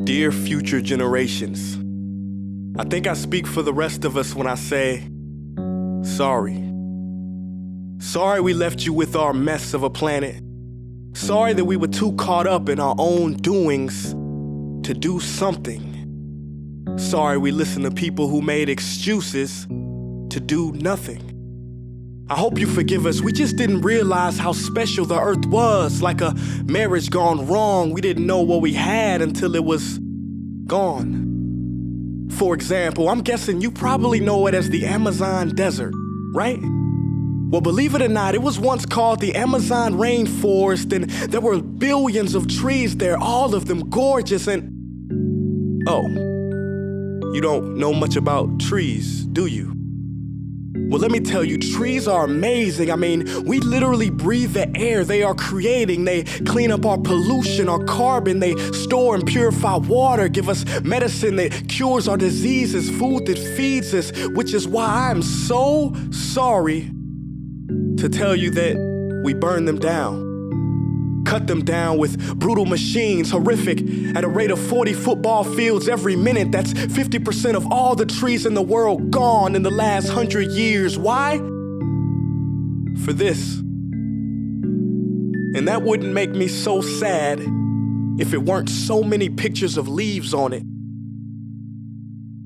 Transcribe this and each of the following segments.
Dear future generations, I think I speak for the rest of us when I say, sorry. Sorry we left you with our mess of a planet. Sorry that we were too caught up in our own doings to do something. Sorry we listened to people who made excuses to do nothing. I hope you forgive us. We just didn't realize how special the earth was. Like a marriage gone wrong, we didn't know what we had until it was gone. For example, I'm guessing you probably know it as the Amazon desert, right? Well, believe it or not, it was once called the Amazon rainforest, and there were billions of trees there, all of them gorgeous. And oh, you don't know much about trees, do you? Well, let me tell you, trees are amazing. I mean, we literally breathe the air they are creating. They clean up our pollution, our carbon. They store and purify water, give us medicine that cures our diseases, food that feeds us, which is why I'm so sorry to tell you that we burn them down. Cut them down with brutal machines, horrific, at a rate of 40 football fields every minute. That's 50% of all the trees in the world gone in the last 100 years. Why? For this. And that wouldn't make me so sad if it weren't so many pictures of leaves on it.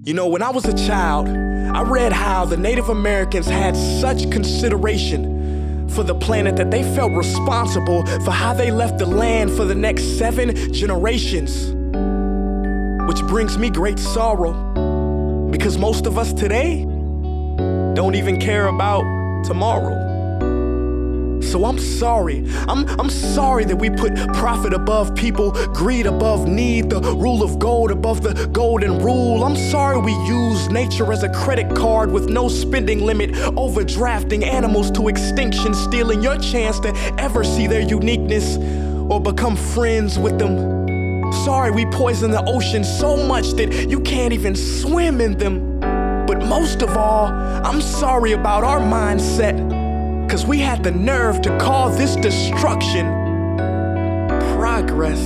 You know, when I was a child, I read how the Native Americans had such consideration for the planet that they felt responsible for how they left the land for the next 7 generations. Which brings me great sorrow, because most of us today don't even care about tomorrow. So I'm sorry. I'm sorry that we put profit above people, greed above need, the rule of gold above the golden rule. I'm sorry we use nature as a credit card with no spending limit, overdrafting animals to extinction, stealing your chance to ever see their uniqueness or become friends with them. Sorry we poison the ocean so much that you can't even swim in them. But most of all, I'm sorry about our mindset, 'cause we had the nerve to call this destruction progress.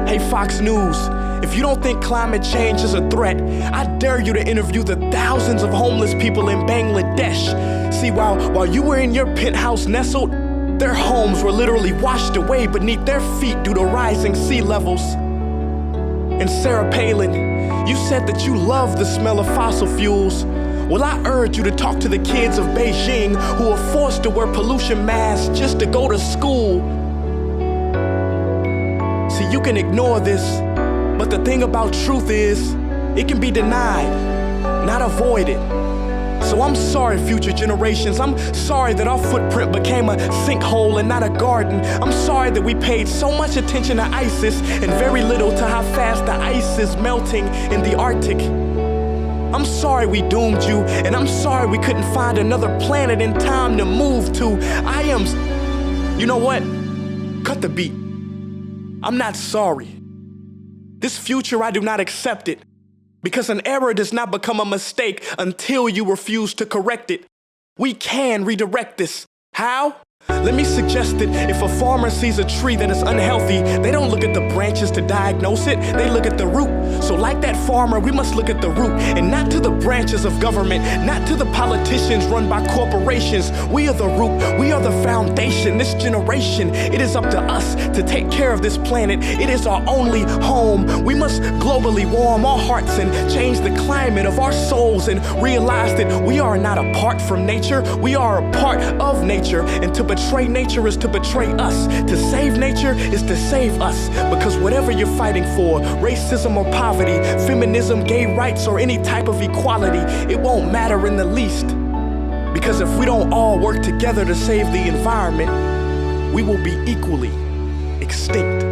Hey Fox News, if you don't think climate change is a threat, I dare you to interview the thousands of homeless people in Bangladesh. See, while you were in your penthouse nestled, their homes were literally washed away beneath their feet due to rising sea levels. And Sarah Palin, you said that you love the smell of fossil fuels. Well, I urge you to talk to the kids of Beijing who are forced to wear pollution masks just to go to school. See, you can ignore this, but the thing about truth is, it can be denied, not avoided. So I'm sorry, future generations. I'm sorry that our footprint became a sinkhole and not a garden. I'm sorry that we paid so much attention to ISIS and very little to how fast the ice is melting in the Arctic. I'm sorry we doomed you, and I'm sorry we couldn't find another planet in time to move to. You know what? Cut the beat. I'm not sorry. This future, I do not accept it, because an error does not become a mistake until you refuse to correct it. We can redirect this. How? Let me suggest that if a farmer sees a tree that is unhealthy, they don't look at the branches to diagnose it, they look at the root. So like that farmer, we must look at the root and not to the branches of government, not to the politicians run by corporations. We are the root, we are the foundation. This generation, it is up to us to take care of this planet. It is our only home. We must globally warm our hearts and change the climate of our souls and realize that we are not apart from nature, we are a part of nature. And to betray nature is to betray us. To save nature is to save us. Because whatever you're fighting for, racism or poverty, feminism, gay rights, or any type of equality, it won't matter in the least. Because if we don't all work together to save the environment, we will be equally extinct.